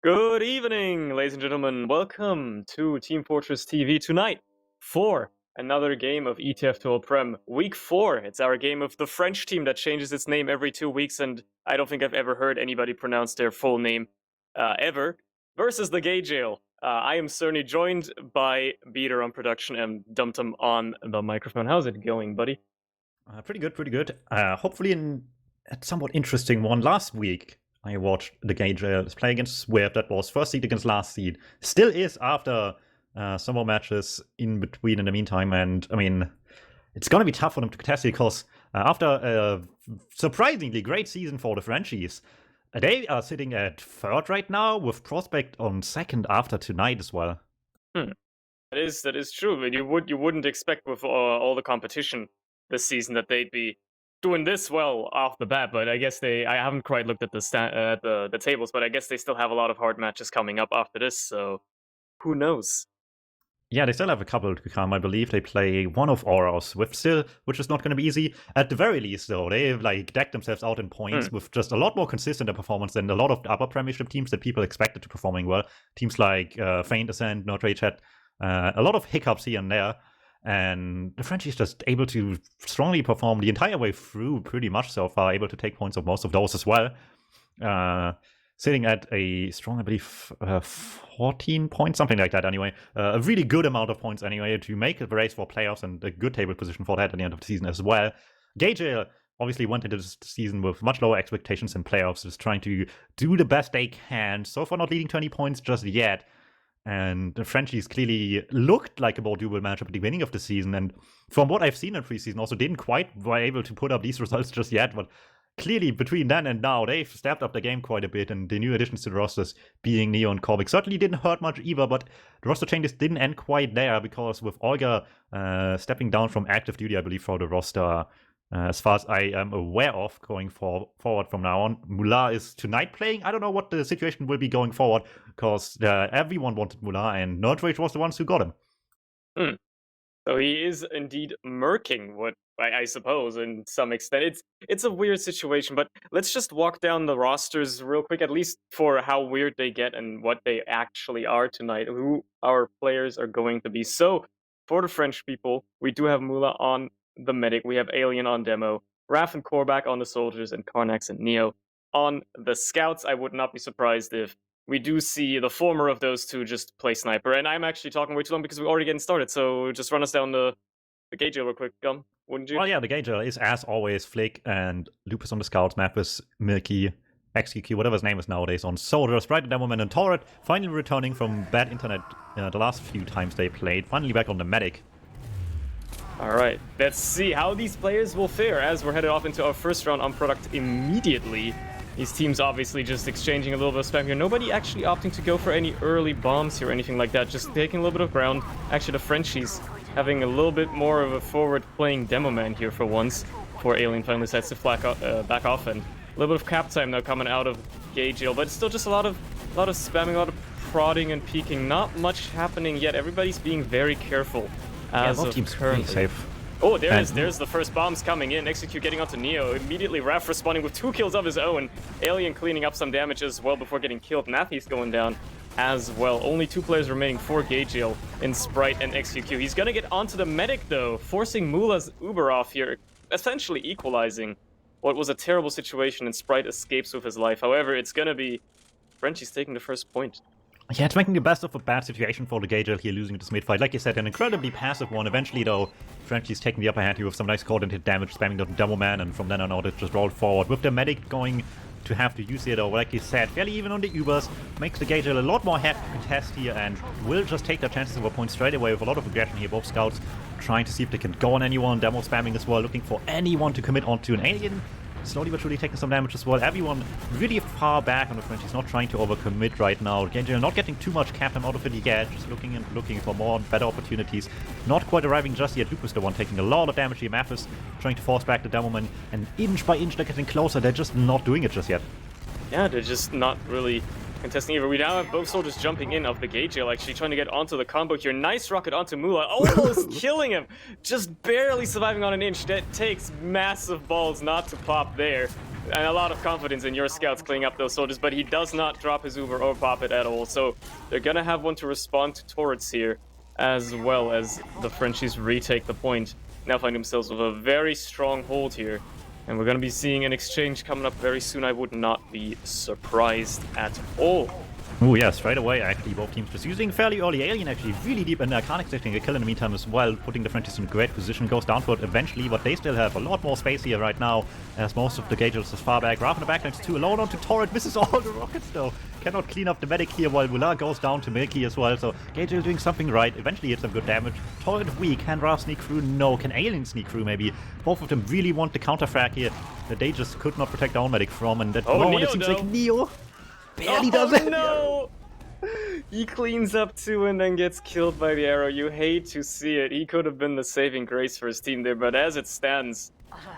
Good evening, ladies and gentlemen. Welcome to Team Fortress TV tonight for another game of ETF2L Prem. Week 4. It's our game of the French team that changes its name every 2 weeks, and I don't think I've ever heard anybody pronounce their full name ever. Versus the Gay Jail. I am Surny, joined by Beater on production and DuMmTm on the microphone. How's it going, buddy? Pretty good, pretty good. Hopefully a somewhat interesting one. Last week, I watched the Gay Jails play against Swift. That was first seed against last seed. Still is after some more matches in between in the meantime. And, I mean, it's going to be tough for them to contest because after a surprisingly great season for the Frenchies, they are sitting at third right now with prospect on second after tonight as well. That is true. But you wouldn't expect with all the competition this season that they'd be doing this well off the bat, but I guess I haven't quite looked at the tables, but I guess they still have a lot of hard matches coming up after this, so who knows? Yeah, they still have a couple to come. I believe they play one of Aura's Swift still, which is not going to be easy. At the very least, though, they've decked themselves out in points with just a lot more consistent performance than a lot of the other Premiership teams that people expected to performing well. Teams like Faint Ascent, Not Rage had a lot of hiccups here and there. And the French is just able to strongly perform the entire way through pretty much so far, able to take points of most of those as well. Sitting at a strong, I believe, 14 points, something like that anyway. A really good amount of points anyway to make a race for playoffs and a good table position for that at the end of the season as well. Gay Jail obviously went into this season with much lower expectations in playoffs, just trying to do the best they can. So far not leading 20 points just yet. And the Frenchies clearly looked like a more doable matchup at the beginning of the season. And from what I've seen in preseason, also didn't quite were able to put up these results just yet. But clearly, between then and now, they've stepped up the game quite a bit. And the new additions to the rosters, being Neo and Korvik, certainly didn't hurt much either. But the roster changes didn't end quite there, because with Olga stepping down from active duty, I believe, for the roster, as far as I am aware of, going forward from now on. Mullah is tonight playing. I don't know what the situation will be going forward, because everyone wanted Mullah, and Nordrage was the ones who got him. So he is indeed murking, what I suppose, in some extent. It's a weird situation, but let's just walk down the rosters real quick, at least for how weird they get and what they actually are tonight, who our players are going to be. So, for the French people, we do have Mullah on the medic, we have Alien on demo, Raph and Korvac on the soldiers, and Karnax and Neo on the scouts. I would not be surprised if we do see the former of those two just play sniper. And I'm actually talking way too long because we're already getting started, so just run us down the Gay Jail real quick, Gum, wouldn't you? Well, yeah, the Gay Jail is, as always, Flick and Lupus on the scouts, Mappus, Milky, XQQ, whatever his name is nowadays, on soldiers, right at that moment, and Torret finally returning from bad internet the last few times they played, finally back on the medic. Alright, let's see how these players will fare as we're headed off into our first round on product immediately. These teams obviously just exchanging a little bit of spam here. Nobody actually opting to go for any early bombs here or anything like that. Just taking a little bit of ground. Actually, the Frenchies having a little bit more of a forward-playing demo man here for once. Before Alien finally decides to back off. And a little bit of cap time now coming out of Gay Jail. But it's still just a lot of spamming, a lot of prodding and peeking. Not much happening yet. Everybody's being very careful. As both teams currently safe. Oh, there's the first bombs coming in. Execute getting onto Neo. Immediately Raph responding with 2 kills of his own. Alien cleaning up some damage as well before getting killed. Nathy's going down as well. Only 2 players remaining for Gay Jail in Sprite and XQQ. He's gonna get onto the medic though, forcing Mullah's Uber off here, essentially equalizing what was a terrible situation, and Sprite escapes with his life. However, it's gonna be Frenchie's taking the first point. Yeah, it's making the best of a bad situation for the Gay Jail here, losing this mid fight. Like you said, an incredibly passive one. Eventually, though, Frenchie's taking the upper hand here with some nice coordinated damage, spamming the Demo Man, and from then on out, it just rolled forward. With the medic going to have to use here, though, like you said, fairly even on the Ubers, makes the Gay Jail a lot more happy to contest here, and will just take their chances of a point straight away with a lot of aggression here. Both scouts trying to see if they can go on anyone, Demo spamming as well, looking for anyone to commit onto an Alien. Slowly but surely taking some damage as well. Everyone really far back on the French. He's not trying to overcommit right now. Gay Jail not getting too much cap time out of it yet. Just looking for more and better opportunities. Not quite arriving just yet. Lupus the one taking a lot of damage here. Mathis trying to force back the Demoman. And inch by inch they're getting closer. They're just not doing it just yet. Yeah, they're just not really contesting either. We now have both soldiers jumping in of the Gay Jail, actually trying to get onto the combo here. Nice rocket onto Mullah, almost killing him. Just barely surviving on an inch. That takes massive balls not to pop there. and a lot of confidence in your scouts cleaning up those soldiers, but he does not drop his Uber or pop it at all. So they're gonna have one to respond to turrets here, as well as the Frenchies retake the point. Now find themselves with a very strong hold here. And we're gonna be seeing an exchange coming up very soon. I would not be surprised at all. Oh yeah, straight away actually both teams just using fairly early Alien actually really deep in there. Karnix getting a kill in the meantime as well, putting the Frenchies in great position, goes down for it eventually, but they still have a lot more space here right now as most of the gauges is far back. Rav in the backline is too alone onto Torret, misses all the rockets though. Cannot clean up the medic here while Muller goes down to Milky as well, so Gagel doing something right, eventually hits some good damage. Torret weak, can Rav sneak through? No. Can Alien sneak through maybe? Both of them really want the counter frag here that they just could not protect their own medic from, and at the moment it seems like Neo barely does it. No! He cleans up too and then gets killed by the arrow. You hate to see it. He could have been the saving grace for his team there, but as it stands,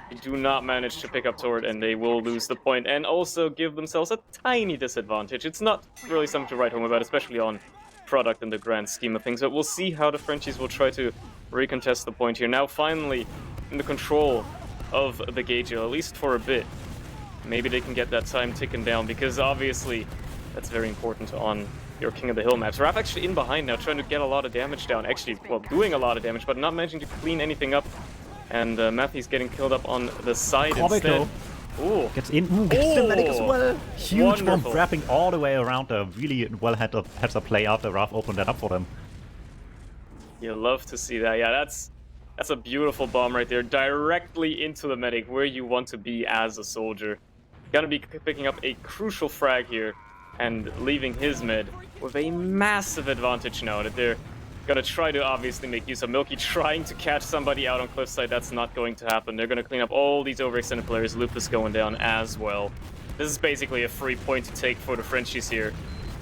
they do not manage to pick up Torret and they will lose the point and also give themselves a tiny disadvantage. It's not really something to write home about, especially on product in the grand scheme of things, but we'll see how the Frenchies will try to recontest the point here. Now finally in the control of the Gagel, at least for a bit. Maybe they can get that time ticking down, because obviously that's very important on your King of the Hill maps. Raph actually in behind now, trying to get a lot of damage down. Actually, well, doing a lot of damage, but not managing to clean anything up. And Matthew's getting killed up on the side instead. Ooh. Gets in, gets the medic as well. Huge bomb wrapping all the way around. A really well heads up play after Raph opened that up for them. You love to see that. Yeah, that's a beautiful bomb right there, directly into the medic, where you want to be as a soldier. Gonna be picking up a crucial frag here and leaving his mid with a massive advantage now that they're gonna try to obviously make use of Milky trying to catch somebody out on cliffside. That's not going to happen. They're gonna clean up all these overextended players. Lupus going down as well. This is basically a free point to take for the Frenchies here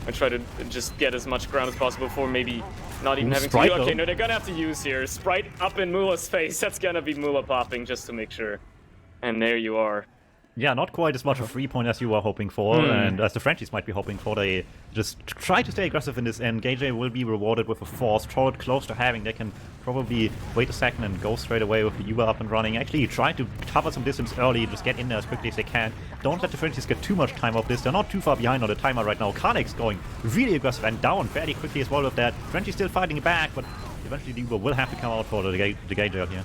and try to just get as much ground as possible before maybe not even having Sprite, to. Okay, no, they're gonna have to use here. Sprite up in Mula's face. That's gonna be Mula popping just to make sure. And there you are. Yeah, not quite as much a free point as you were hoping for, and as the Frenchies might be hoping for. They just try to stay aggressive in this end. Gage will be rewarded with a force. Torret close to having. They can probably wait a second and go straight away with the Uber up and running. Actually, try to cover some distance early, just get in there as quickly as they can. Don't let the Frenchies get too much time off this. They're not too far behind on the timer right now. Karnix going really aggressive and down fairly quickly as well with that. Frenchies still fighting back, but eventually the Uber will have to come out for the Gage out here.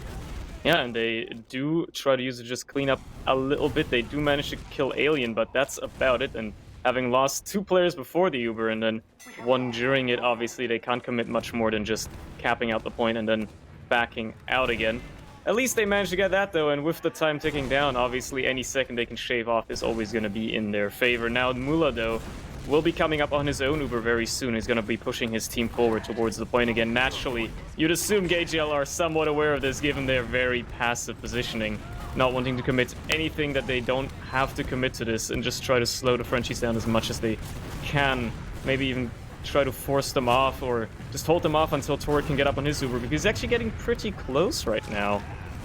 Yeah, and they do try to use it, just clean up a little bit. They do manage to kill Alien, but that's about it. And having lost 2 players before the Uber and then 1 during it, obviously they can't commit much more than just capping out the point and then backing out again. At least they managed to get that though, and with the time ticking down, obviously any second they can shave off is always going to be in their favor. Now Mula though will be coming up on his own Uber very soon. He's going to be pushing his team forward towards the point again. Naturally, you'd assume GageL are somewhat aware of this given their very passive positioning, not wanting to commit anything that they don't have to commit to this, and just try to slow the Frenchies down as much as they can. Maybe even try to force them off, or just hold them off until Torret can get up on his Uber, because he's actually getting pretty close right now.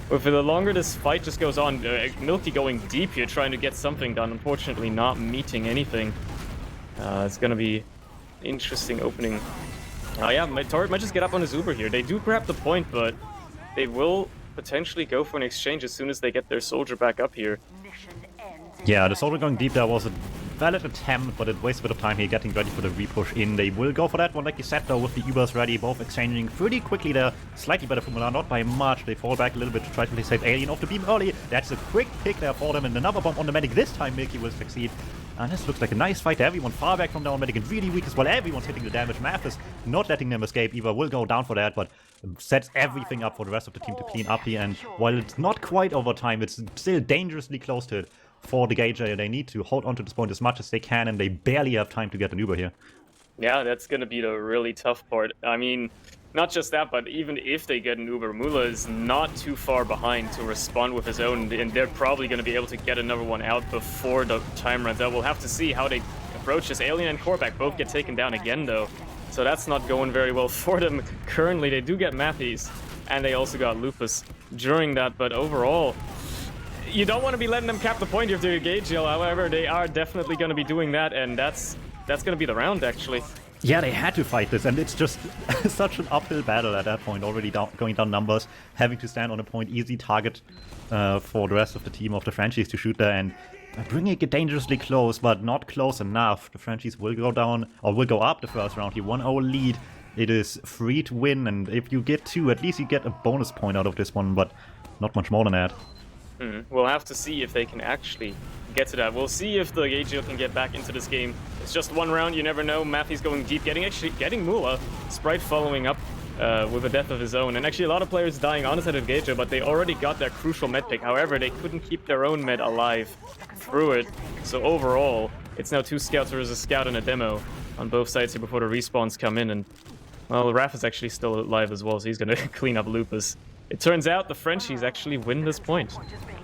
But for the longer this fight just goes on, Milky going deep here, trying to get something done, unfortunately not meeting anything. It's gonna be interesting opening. Yeah, Torret might just get up on his Uber here. They do grab the point, but they will potentially go for an exchange as soon as they get their soldier back up here. Yeah, the soldier going deep there was a valid attempt, but it wastes a bit of time here getting ready for the repush in. They will go for that one, like you said, though, with the Ubers ready, both exchanging pretty quickly there. Slightly better for Muller, not by much. They fall back a little bit to try to save Alien off the beam early. That's a quick pick there for them, and another bomb on the medic. This time Milky will succeed. And this looks like a nice fight. Everyone far back from down medic and really weak as well. Everyone's hitting the damage. Math is not letting them escape either. Will go down for that, but sets everything up for the rest of the team to clean up here. And while it's not quite overtime, it's still dangerously close to it for the Gage. They need to hold on to this point as much as they can, and they barely have time to get an Uber here. Yeah, that's going to be the really tough part. I mean, not just that, but even if they get an Uber, Mula is not too far behind to respond with his own, and they're probably going to be able to get another one out before the time runs out. We'll have to see how they approach this. Alien and Korvac both get taken down again, though, so that's not going very well for them. Currently, they do get Matthews, and they also got Lupus during that, but overall, you don't want to be letting them cap the point if they're GageL. However, they are definitely going to be doing that, and that's going to be the round, actually. Yeah, they had to fight this, and it's just such an uphill battle at that point, already going down numbers, having to stand on a point, easy target for the rest of the team of the Frenchies to shoot there, and Bringing it dangerously close, but not close enough. The Frenchies will go down, or will go up the first round here. 1-0 lead. It is free to win, and if you get 2, at least you get a bonus point out of this one, but not much more than that. We'll have to see if they can actually get to that. We'll see if the Gageal can get back into this game. It's just one round, you never know. Matthew's going deep, getting Mula. Sprite following up with a death of his own. And actually a lot of players dying on the side of Gageal, but they already got their crucial med pick. However, they couldn't keep their own med alive through it. So overall, it's now 2 scouts versus a scout and a demo on both sides here before the respawns come in. And, well, Raph is actually still alive as well, so he's going to clean up Lupus. It turns out the Frenchies actually win this point.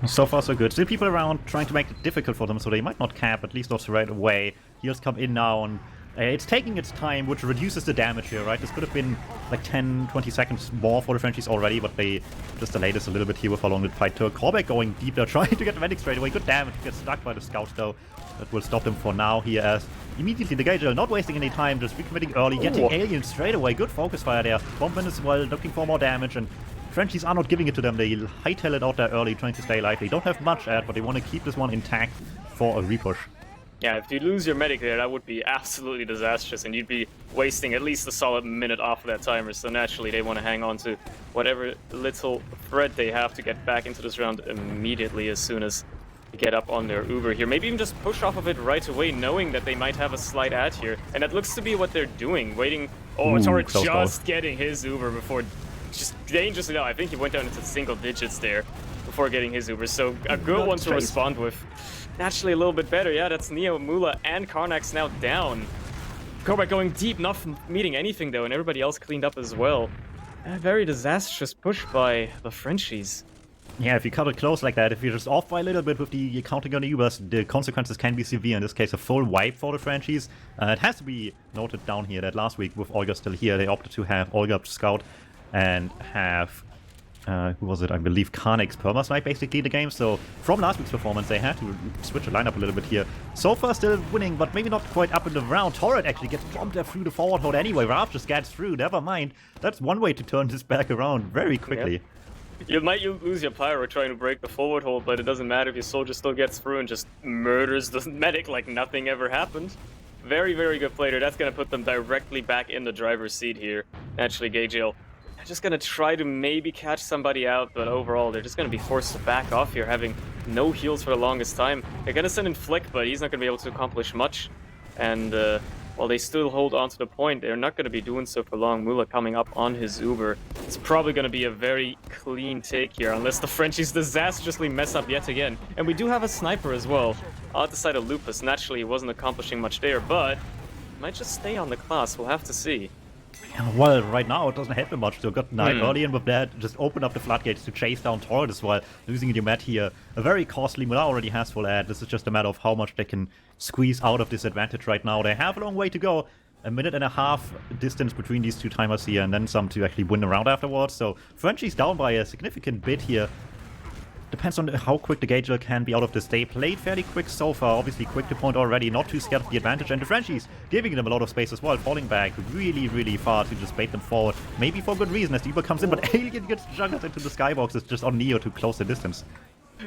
So far, so good. Still people around trying to make it difficult for them, so they might not cap, at least not right away. Heals come in now, and it's taking its time, which reduces the damage here, right? This could have been like 10-20 seconds more for the Frenchies already, but they just delayed this a little bit here with how long the fight took. Callback going deep there, trying to get the medic straight away. Good damage, gets stuck by the scouts though. That will stop them for now here, as immediately the Gageal not wasting any time, just recommitting early, getting Alien straight away. Good focus fire there. Bombman as well, looking for more damage, and Frenchies are not giving it to them. They hightail it out there early, trying to stay alive. They don't have much ad, but they want to keep this one intact for a repush. Yeah, if you lose your medic there, that would be absolutely disastrous, and you'd be wasting at least a solid minute off of that timer. So naturally, they want to hang on to whatever little thread they have to get back into this round immediately as soon as they get up on their Uber here. Maybe even just push off of it right away, knowing that they might have a slight ad here. And that looks to be what they're doing, waiting. Oh, Torrid just getting his Uber before. Just dangerously low. I think he went down into single digits there before getting his Uber. So a good one to respond with. Naturally a little bit better. Yeah, that's Neo, Mula, and Karnax now down. Cobra going deep, not meeting anything though, and everybody else cleaned up as well. A very disastrous push by the Frenchies. Yeah, if you cut it close like that, if you're just off by a little bit with the counting on the Ubers, the consequences can be severe. In this case, a full wipe for the Frenchies. It has to be noted down here that last week, with Olga still here, they opted to have Olga up to scout and have, who was it? I believe Karnax perma-snipe basically the game. So from last week's performance, they had to switch the lineup a little bit here. So far still winning, but maybe not quite up in the round. Torrid actually gets bombed there through the forward hold anyway. Raph just gets through, never mind. That's one way to turn this back around very quickly. Yep. You might lose your pyro trying to break the forward hold, but it doesn't matter if your soldier still gets through and just murders the medic like nothing ever happened. Very, very good player. That's going to put them directly back in the driver's seat here. Actually, Gageal just going to try to maybe catch somebody out, but overall they're just going to be forced to back off here, having no heals for the longest time. They're going to send in Flick, but he's not going to be able to accomplish much. And while they still hold on to the point, they're not going to be doing so for long. Mula coming up on his Uber. It's probably going to be a very clean take here, unless the Frenchies disastrously mess up yet again. And we do have a sniper as well on the side of Lupus. Naturally, he wasn't accomplishing much there, but might just stay on the class. We'll have to see. Well, right now it doesn't help him much. So got Knight early, and with that, just open up the floodgates to chase down Torrid as well. Losing your mat here, a very costly. Mula already has full ad. This is just a matter of how much they can squeeze out of this advantage right now. They have a long way to go. A minute and a half distance between these two timers here, and then some to actually win the round afterwards. So Frenchie's down by a significant bit here. Depends on how quick the Gageal can be out of this. They played fairly quick so far, obviously quick to point already, not too scared of the advantage, and the Frenchies giving them a lot of space as well, falling back really, really far to just bait them forward. Maybe for good reason as the Uber comes in, but Alien gets juggled into the skybox. It's just on Neo to close the distance.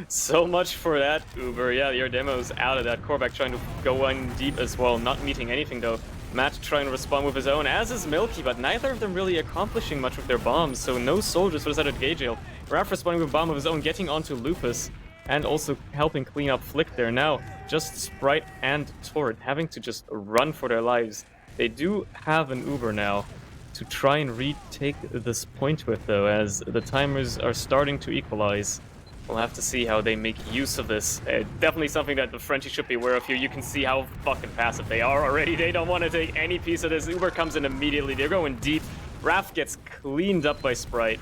So much for that, Uber. Yeah, your demo's out of that. Korvac trying to go in deep as well, not meeting anything though. Matt trying to respond with his own, as is Milky, but neither of them really accomplishing much with their bombs, so no soldiers for the side of Gageal. Raph responding with a bomb of his own, getting onto Lupus, and also helping clean up Flick there. Now, just Sprite and Torrid having to just run for their lives. They do have an Uber now to try and retake this point with, though, as the timers are starting to equalize. We'll have to see how they make use of this. Definitely something that the Frenchies should be aware of here. You can see how fucking passive they are already. They don't want to take any piece of this. Uber comes in immediately. They're going deep. Raph gets cleaned up by Sprite.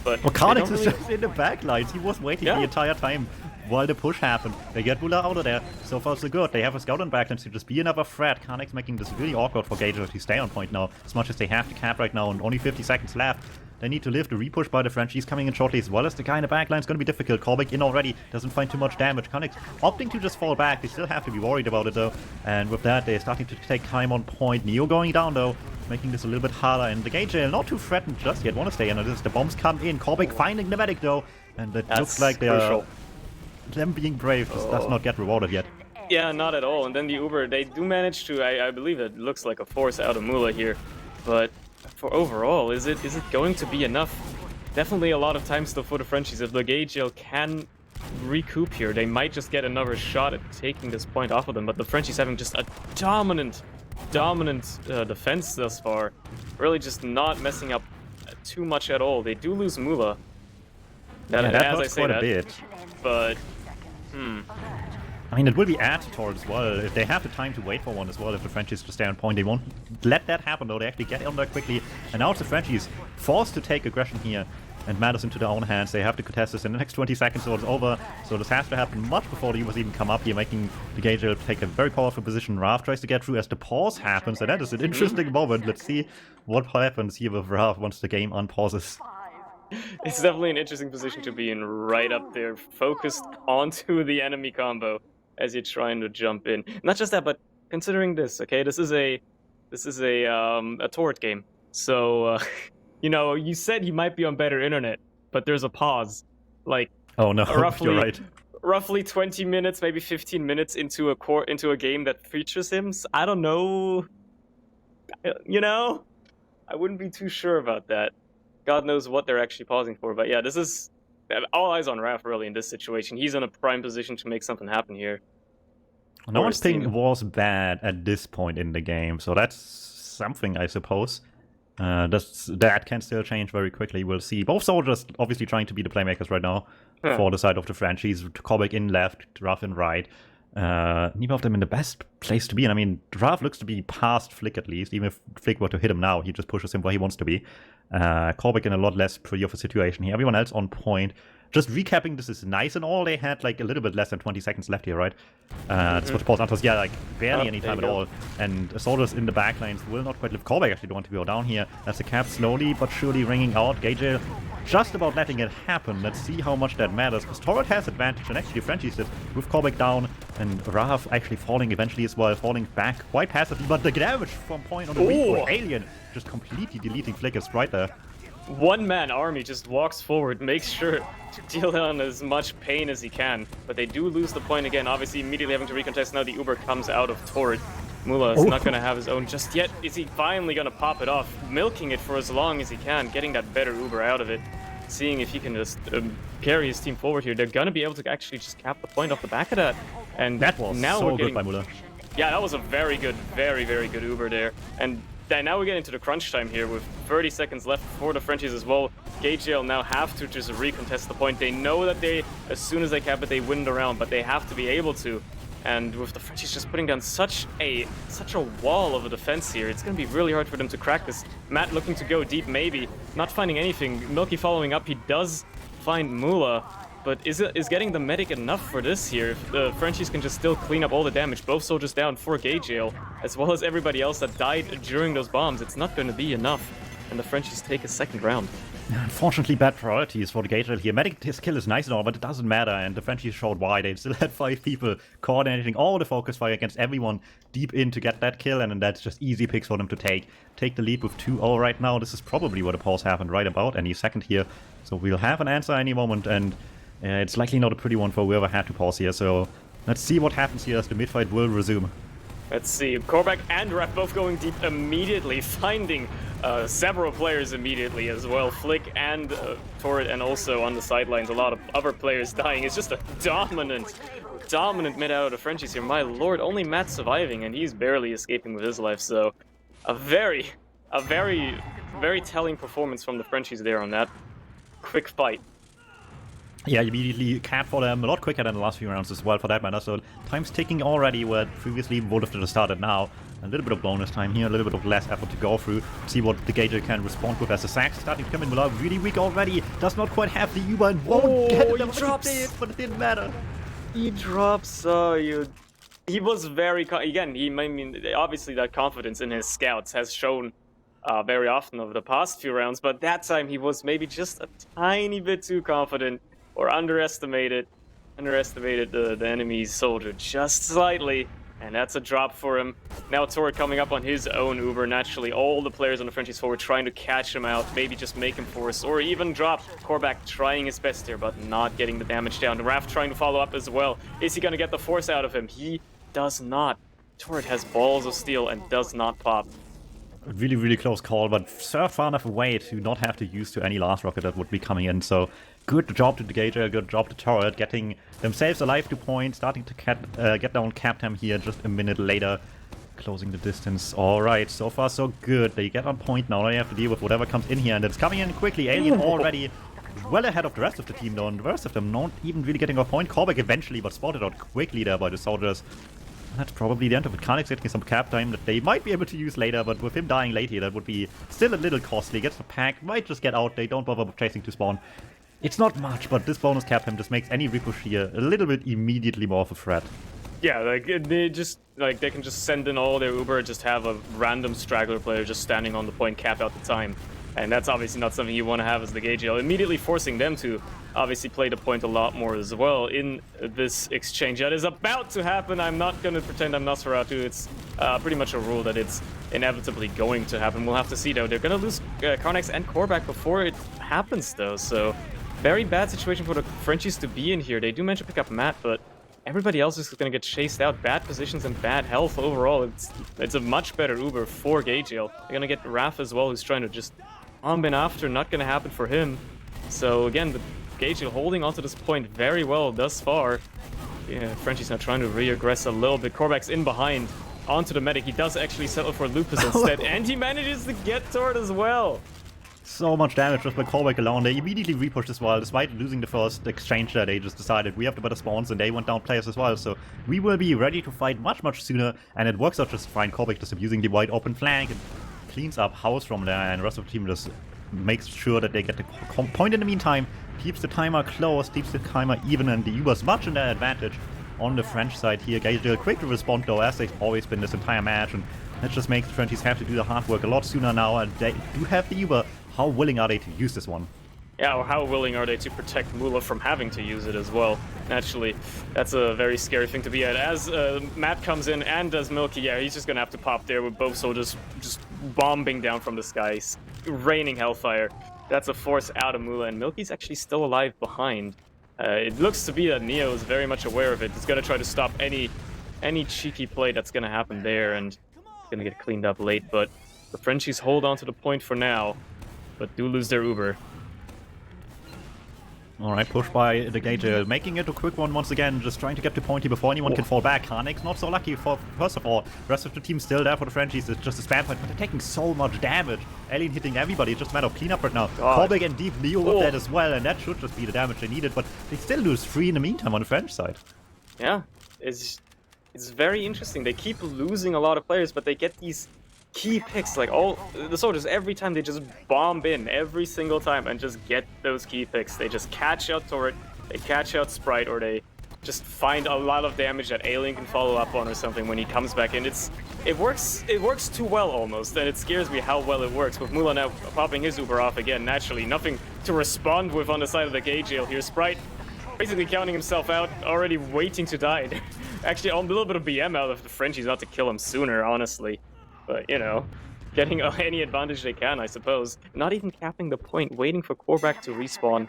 But Karnax is just in the back lines. He was waiting the entire time while the push happened. They get Mula out of there. So far so good. They have a scout on backline to just be another threat. Karnax making this really awkward for Gageal to stay on point now, as much as they have to cap right now, and only 50 seconds left. They need to live. The repush by the Frenchies coming in shortly, as well as the guy in the backline is going to be difficult. Korvac in already, doesn't find too much damage. Karnax opting to just fall back. They still have to be worried about it though. And with that, they're starting to take time on point. Neo going down though, making this a little bit harder. And the Gageal not too threatened just yet. Want to stay in. This the bombs come in. Korvac finding the medic though, and it looks like they are them being brave just does not get rewarded yet. Yeah, not at all. And then the Uber, they do manage to, I believe it looks like a force out of Mula here. But for overall, is it going to be enough? Definitely a lot of time still for the Frenchies. If the Gagel can recoup here, they might just get another shot at taking this point off of them. But the Frenchies having just a dominant defense thus far. Really just not messing up too much at all. They do lose Mula. That hurts quite a bit. But, I mean, it will be at Torrid as well. If they have the time to wait for one as well, if the Frenchies just stay on point, they won't let that happen though. They actually get on there quickly. And now it's the Frenchies forced to take aggression here and matters into their own hands. They have to contest this in the next 20 seconds, so it's over. So this has to happen much before the Ubers even come up here, making the Gagel take a very powerful position. Raph tries to get through as the pause happens, and that is an interesting moment. Let's see what happens here with Raph once the game unpauses. It's definitely an interesting position to be in, right up there, focused onto the enemy combo as you're trying to jump in. Not just that, but considering this, okay, this is a torrent game. So, you know, you said you might be on better internet, but there's a pause. Like, oh no, you're right. Roughly 20 minutes, maybe 15 minutes into a game that features him. So I don't know. You know, I wouldn't be too sure about that. God knows what they're actually pausing for. But yeah, this is all eyes on Raph really in this situation. He's in a prime position to make something happen here. No one's thing was bad at this point in the game, so that's something, I suppose. That can still change very quickly. We'll see. Both soldiers obviously trying to be the playmakers right now for the side of the Frenchies. Kobek in left, Raph in right. Neither of them in the best place to be. And I mean, Raph looks to be past Flick at least. Even if Flick were to hit him now, he just pushes him where he wants to be. Kobek in a lot less pretty of a situation here. Everyone else on point. Just recapping, this is nice and all. They had like a little bit less than 20 seconds left here, right? That's what pause was. Yeah, like barely any time at all. And soldiers in the back lines will not quite live. Kobek actually don't want to go down here. As the cap slowly but surely ringing out. Gagel just about letting it happen. Let's see how much that matters. Because Torrid has advantage, and actually Frenchies did with Kobek down. And Raph actually falling eventually as well, falling back quite passively. But the damage from point on the weak alien just completely deleting Flick is right there. One-man army just walks forward, makes sure to deal on as much pain as he can. But they do lose the point again, obviously immediately having to recontest. Now the Uber comes out of Torrid. Mula is not going to have his own just yet. Is he finally going to pop it off? Milking it for as long as he can, getting that better Uber out of it. Seeing if he can just carry his team forward here. They're going to be able to actually just cap the point off the back of that. And that was now so good by Mula. Yeah, that was a very good, very good Uber there. And now we get into the crunch time here with 30 seconds left for the Frenchies as well. Gagel now have to just recontest the point. They know that as soon as they cap it, they win the round, but they have to be able to. And with the Frenchies just putting down such a wall of a defense here, it's going to be really hard for them to crack this. Matt looking to go deep, maybe. Not finding anything. Milky following up, he does find Mula. But is getting the medic enough for this here? If the Frenchies can just still clean up all the damage, both soldiers down for Gagel, as well as everybody else that died during those bombs, it's not going to be enough. And the Frenchies take a second round. Unfortunately, bad priorities for the Gagel here. Medic, his kill is nice and all, but it doesn't matter. And the Frenchies showed why. They still had 5 people coordinating all the focus fire against everyone deep in to get that kill. And then that's just easy picks for them to take. Take the lead with 2-0 right now. This is probably where the pause happened right about any second here. So we'll have an answer any moment. And it's likely not a pretty one for whoever had to pause here. So let's see what happens here as the mid-fight will resume. Let's see. Korvac and Raph both going deep immediately, finding several players immediately as well. Flick and Torrid, and also on the sidelines, a lot of other players dying. It's just a dominant mid out of the Frenchies here. My lord, only Matt surviving, and he's barely escaping with his life. So a very telling performance from the Frenchies there on that quick fight. Yeah, immediately capped for them a lot quicker than the last few rounds as well, for that matter. So time's ticking already, where previously would have just started now. A little bit of bonus time here, a little bit of less effort to go through. See what the Gagel can respond with as the sacks starting to come in. Mula really weak already. Does not quite have the Uber and won't get it. He drops, but it didn't matter. He drops. He was very again. I mean, obviously that confidence in his scouts has shown very often over the past few rounds, but that time he was maybe just a tiny bit too confident. Or underestimated the enemy's soldier just slightly, And that's a drop for him. Now Torrid coming up on his own Uber. Naturally, all the players on the Frenchies forward trying to catch him out, maybe just make him force, or even drop. Korvac trying his best here, but not getting the damage down. Raph trying to follow up as well. Is he going to get the force out of him? He does not. Torrid has balls of steel and does not pop. Really, really close call, but served far enough away to not have to use to any last rocket that would be coming in. So good job to the Gager, good job to Torrid, getting themselves alive to point, starting to get down DuMmTm here just a minute later, closing the distance. Alright, so far so good. They get on point now, they have to deal with whatever comes in here, and it's coming in quickly. Alien already well ahead of the rest of the team though, and the rest of them not even really getting a point. Korvac eventually, but spotted out quickly there by the soldiers. That's probably the end of it. Kanix getting some cap time that they might be able to use later, but with him dying late here, that would be still a little costly. Gets the pack, might just get out. They don't bother chasing to spawn. It's not much, but this bonus cap time just makes any ricochet here a little bit immediately more of a threat. Yeah, like they can just send in all their Uber, just have a random straggler player just standing on the point, cap out the time. And that's obviously not something you want to have as the Gagiel, immediately forcing them to obviously play the point a lot more as well in this exchange that is about to happen. I'm not going to pretend I'm Nosferatu. It's pretty much a rule that it's inevitably going to happen. We'll have to see, though. They're going to lose Karnax and Korvac before it happens, though. So very bad situation for the Frenchies to be in here. They do manage to pick up Matt, but everybody else is going to get chased out. Bad positions and bad health overall. It's a much better Uber for Gagiel. They're going to get Raph as well, who's trying to just bomb in after. Not going to happen for him. So again, the Gagiel holding onto this point very well thus far. Yeah, Frenchie's now trying to re-aggress a little bit. Korvac's in behind onto the medic. He does actually settle for Lupus instead, and he manages to get Torrid as well. So much damage just by Korvac alone. They immediately repushed as well. Despite losing the first exchange there, they just decided we have the better spawns, and they went down players as well. So we will be ready to fight much, much sooner, and it works out just fine. Korvac just abusing the wide open flank and cleans up House from there, and the rest of the team just makes sure that they get the point in the meantime, keeps the timer close, keeps the timer even, and the Ubers much in their advantage on the French side here. Gagiel quick to respond though, as they've always been this entire match, and that just makes the Frenchies have to do the hard work a lot sooner now, and they do have the Uber. How willing are they to use this one? Yeah, or how willing are they to protect Mula from having to use it as well? Naturally, that's a very scary thing to be at. As Matt comes in and does Milky, yeah, he's just gonna have to pop there with both soldiers just bombing down from the skies, raining hellfire. That's a force out of Mula, and Milky's actually still alive behind. It looks to be that Neo is very much aware of it. He's gonna try to stop any cheeky play that's gonna happen there, and it's gonna get cleaned up late. But the Frenchies hold on to the point for now, but do lose their Uber. Alright, pushed by the Gagiel, making it a quick one once again, just trying to get to point here before anyone can fall back. Karnix not so lucky for, first of all, the rest of the team still there for the Frenchies, it's just a spam point, but they're taking so much damage. Alien hitting everybody, it's just a matter of cleanup right now. Korvac and Deep Neo with that as well, and that should just be the damage they needed, but they still lose 3 in the meantime on the French side. Yeah, it's very interesting. They keep losing a lot of players, but they get these key picks, like all the soldiers, every time they just bomb in, every single time, and just get those key picks. They just catch out Torrid, they catch out Sprite, or they just find a lot of damage that Alien can follow up on or something when he comes back in. It works too well almost, and it scares me how well it works. With Mula now popping his Uber off again, naturally, nothing to respond with on the side of the Gagiel here. Sprite basically counting himself out, already waiting to die. Actually, a little bit of BM out of the Frenchies not to kill him sooner, honestly. But, you know, getting any advantage they can, I suppose. Not even capping the point, waiting for Korvac to respawn,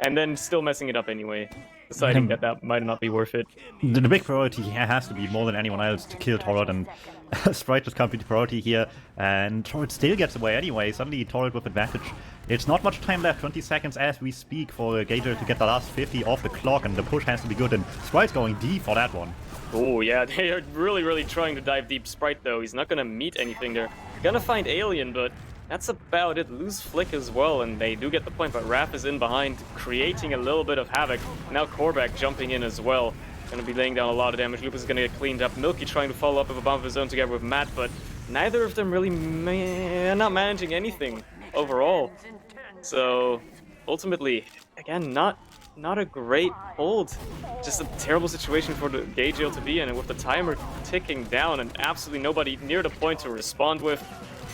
and then still messing it up anyway. Deciding that might not be worth it. The big priority here has to be, more than anyone else, to kill Torrid, and Sprite just can't be the priority here, and Torrid still gets away anyway. Suddenly Torrid with advantage. It's not much time left, 20 seconds as we speak for Gagiel to get the last 50 off the clock, and the push has to be good, and Sprite's going deep for that one. Oh yeah, they are really trying to dive deep. Sprite though, he's not gonna meet anything there. Gonna find Alien, but that's about it. Lose Flick as well, and they do get the point, but Raph is in behind, creating a little bit of havoc. Now Korvac jumping in as well. Gonna be laying down a lot of damage. Lupus is gonna get cleaned up. Milky trying to follow up with a bomb of his own together with Matt, but neither of them really not managing anything overall. So ultimately, again, not a great hold. Just a terrible situation for the Gagiel to be in, and with the timer ticking down and absolutely nobody near the point to respond with,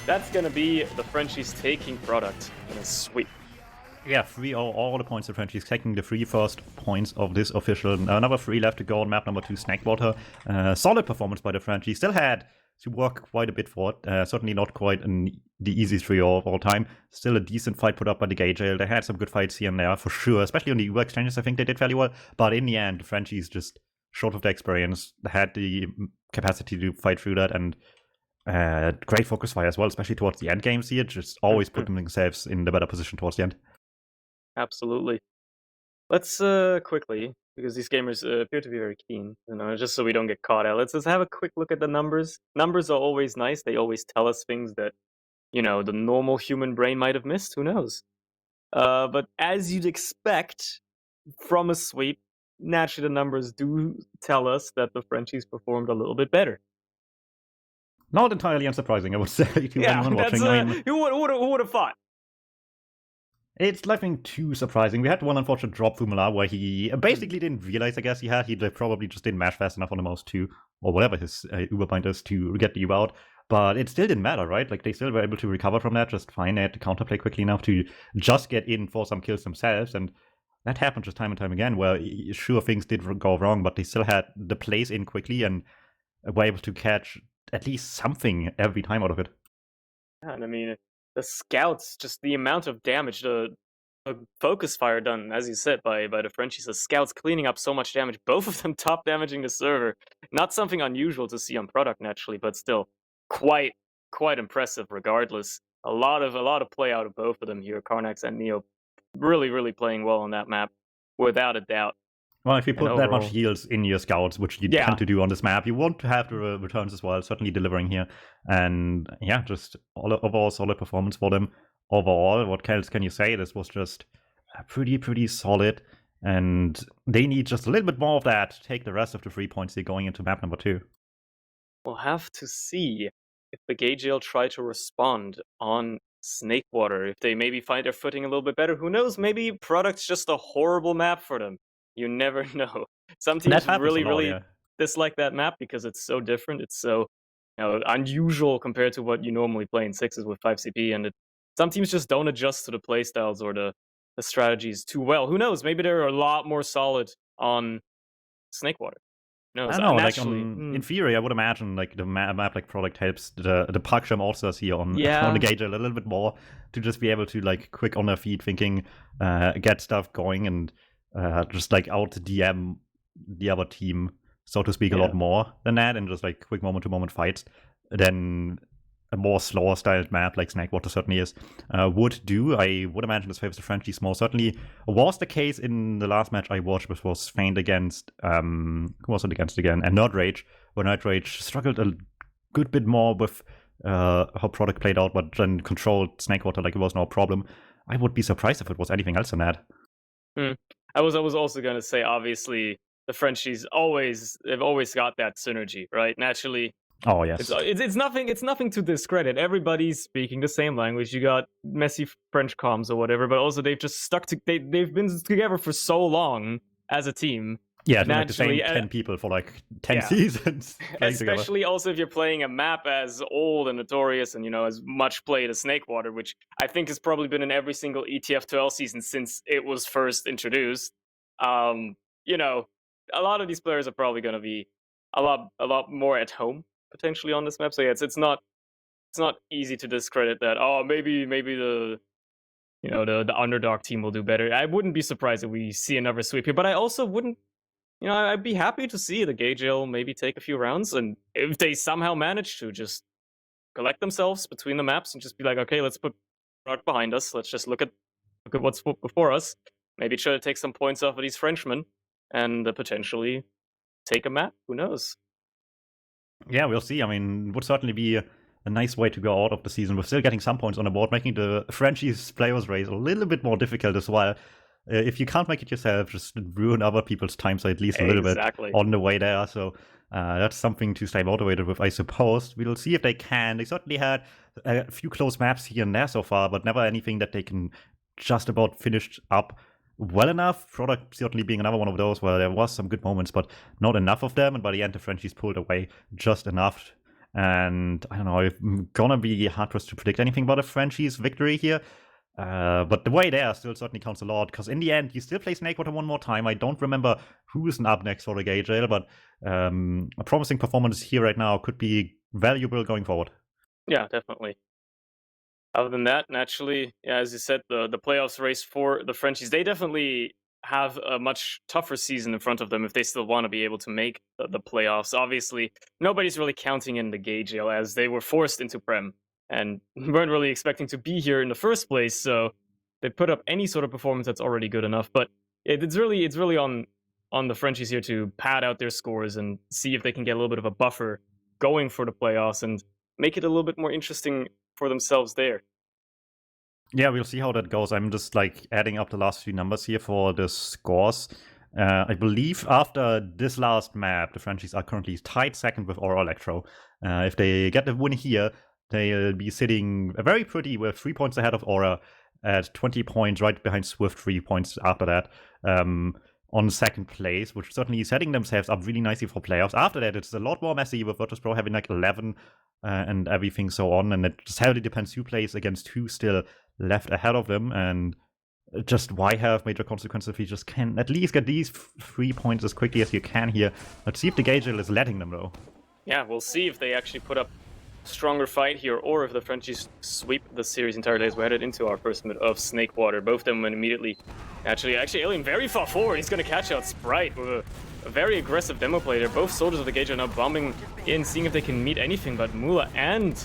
that's gonna be the Frenchies taking product in a sweep. Yeah, 3-0, all the points of Frenchies, taking the 3 first points of this official. Another 3 left to go on map number 2, Snackwater. Solid performance by the Frenchies. Still had to work quite a bit for it. Certainly not quite the easiest 3-0 of all time. Still a decent fight put up by the Gale. They had some good fights here and there, for sure. Especially on the UX exchanges, I think they did fairly well. But in the end, the Frenchies just, short of the experience, had the capacity to fight through that, and great focus fire as well, especially towards the end games here. Just always put themselves in the better position towards the end. Absolutely. Let's quickly, because these gamers appear to be very keen, just so we don't get caught out. Let's just have a quick look at the numbers. Numbers are always nice. They always tell us things that, the normal human brain might have missed. Who knows? But as you'd expect from a sweep, naturally the numbers do tell us that the Frenchies performed a little bit better. Not entirely unsurprising, I would say, to anyone watching. Who would have thought? It's nothing too surprising. We had one unfortunate drop through Malar where he basically didn't realize, I guess, he had. He probably just didn't mash fast enough on the mouse to, or whatever his Uber bind is, to get the Uber out. But it still didn't matter, right? Like, they still were able to recover from that just fine. They had to counterplay quickly enough to just get in for some kills themselves. And that happened just time and time again, where sure, things did go wrong, but they still had the plays in quickly and were able to catch at least something every time out of it. Yeah, and I mean, the scouts, just the amount of damage, the focus fire done, as you said, by the Frenchies, the scouts cleaning up so much damage, both of them top damaging the server. Not something unusual to see on product, naturally, but still quite impressive regardless. A lot of play out of both of them here, Karnax and Neo, really playing well on that map, without a doubt. Well, if you put that much heals in your scouts, which you tend to do on this map, you want to have the returns as well, certainly delivering here. And yeah, just overall solid performance for them. Overall, what else can you say? This was just pretty solid. And they need just a little bit more of that to take the rest of the 3 points here going into map number 2. We'll have to see if the Gale try to respond on Snakewater, if they maybe find their footing a little bit better. Who knows? Maybe Product's just a horrible map for them. You never know. Some teams really dislike that map because it's so different. It's so unusual compared to what you normally play in sixes with 5 CP, and some teams just don't adjust to the playstyles or the strategies too well. Who knows? Maybe they're a lot more solid on Snakewater. No, I don't know, like in theory, I would imagine like the map like Product helps the puck jam also here on the Gage a little bit more to just be able to like quick on their feet thinking, get stuff going and just like out DM the other team, so to speak, a lot more than that, and just like quick moment-to-moment fights than a more slower styled map like Snackwater certainly is would do. I would imagine this favors the Frenchies more. Certainly was the case in the last match I watched, which was Feigned against who was it against again? And Nerd Rage, where Nerd Rage struggled a good bit more with how Product played out, but then controlled Snakewater like it was no problem. I would be surprised if it was anything else than that. I was also gonna say, obviously, the Frenchies they've always got that synergy, right? Naturally. Oh yes, it's nothing to discredit. Everybody's speaking the same language. You got messy French comms or whatever, but also they've just they've been together for so long as a team. Yeah, like the same 10 people for like 10 seasons. Especially also if you're playing a map as old and notorious and as much played as Snakewater, which I think has probably been in every single ETF2L season since it was first introduced. A lot of these players are probably going to be a lot more at home potentially on this map. So yeah, it's not easy to discredit that. Oh, maybe the the underdog team will do better. I wouldn't be surprised if we see another sweep here, but I also wouldn't. I'd be happy to see the Gale maybe take a few rounds, and if they somehow manage to just collect themselves between the maps and just be like, okay, let's put Rock behind us. Let's just look at what's before us. Maybe try to take some points off of these Frenchmen and potentially take a map. Who knows? Yeah, we'll see. I mean, it would certainly be a nice way to go out of the season. We're still getting some points on the board, making the Frenchies players race a little bit more difficult as well. If you can't make it yourself, just ruin other people's time, so at least a little bit on the way there. So that's something to stay motivated with, I suppose. We'll see if they can. They certainly had a few close maps here and there so far, but never anything that they can just about finish up well enough. Product certainly being another one of those where there was some good moments, but not enough of them. And by the end, the Frenchies pulled away just enough. And I don't know, I'm gonna be hard pressed to predict anything about a Frenchies victory here. But the way there still certainly counts a lot, because in the end, you still play Snakewater one more time. I don't remember who's up next for the Gage Ale, but a promising performance here right now could be valuable going forward. Yeah, definitely. Other than that, naturally, yeah, as you said, the playoffs race for the Frenchies, they definitely have a much tougher season in front of them if they still want to be able to make the playoffs. Obviously, nobody's really counting in the Gage Ale as they were forced into Prem and weren't really expecting to be here in the first place. So they put up any sort of performance that's already good enough. But it's really on the Frenchies here to pad out their scores and see if they can get a little bit of a buffer going for the playoffs and make it a little bit more interesting for themselves there. Yeah, we'll see how that goes. I'm just like adding up the last few numbers here for the scores. I believe after this last map, the Frenchies are currently tied second with Aura Electro. If they get the win here, they'll be sitting very pretty with 3 points ahead of Aura at 20 points, right behind Swift, 3 points after that. On second place, which certainly is setting themselves up really nicely for playoffs. After that, it's a lot more messy with Virtus.pro having like 11 and everything so on, and it just heavily depends who plays against who still left ahead of them, and just why have major consequences if you just can at least get these 3 points as quickly as you can here. Let's see if the Gage Ale is letting them though. Yeah, we'll see if they actually put up stronger fight here, or if the Frenchies sweep the series entirely as we're headed into our first minute of Snakewater. Both of them went immediately. Actually, Alien very far forward. He's going to catch out Sprite with a very aggressive demo play there. Both soldiers of the Gage are now bombing in, seeing if they can meet anything, but Mula and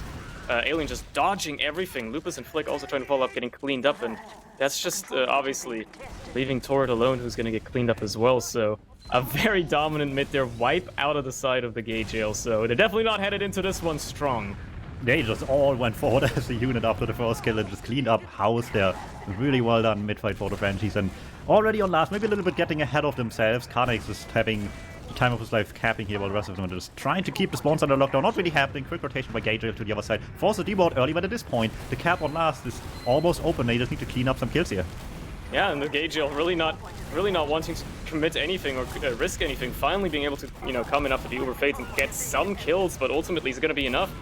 Alien just dodging everything. Lupus and Flick also trying to follow up, getting cleaned up, and that's just obviously leaving Torrid alone, who's going to get cleaned up as well. So a very dominant mid there, wipe out of the side of the Gage Ale. So they're definitely not headed into this one strong. They just all went forward as a unit after the first kill and just cleaned up house there. Really well done mid-fight for the Frenchies, and already on last, maybe a little bit getting ahead of themselves. Karnex is having the time of his life capping here while the rest of them are just trying to keep the spawns under lockdown. Not really happening. Quick rotation by Gage Ale to the other side. Force the deboard early, but at this point, the cap on last is almost open. They just need to clean up some kills here. Yeah, and the Gage Ale really not wanting to commit anything or risk anything. Finally being able to, come in after the Uber Fate and get some kills, but ultimately it's going to be enough.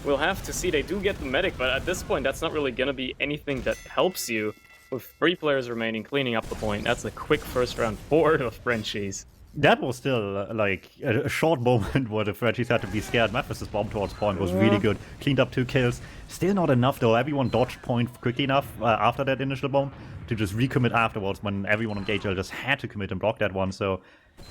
We'll have to see. They do get the medic, but at this point, that's not really going to be anything that helps you. With 3 players remaining, cleaning up the point. That's a quick first round for the Frenchies. That was still like a short moment where the Frenchies had to be scared. Memphis' bomb towards point was really good. Cleaned up 2 kills. Still not enough though. Everyone dodged point quickly enough after that initial bomb to just recommit afterwards when everyone on Gage Ale just had to commit and block that one. So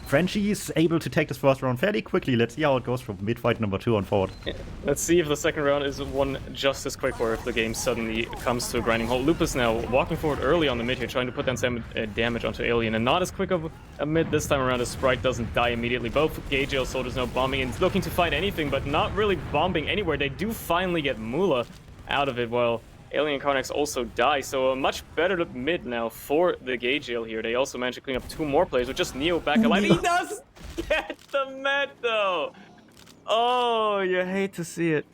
Frenchies able to take this first round fairly quickly. Let's see how it goes from mid-fight number 2 on forward. Yeah. Let's see if the second round is won just as quick or if the game suddenly comes to a grinding halt. Lupus now walking forward early on the mid here, trying to put down some damage onto Alien, and not as quick of a mid this time around as Sprite doesn't die immediately. Both Gage Ale soldiers now bombing and looking to find anything, but not really bombing anywhere. They do finally get Mula out of it while Alien and Karnex also die, so a much better mid now for the Gage Ale here. They also managed to clean up 2 more players with just Neo back alive. He does get the med though! Oh, you hate to see it.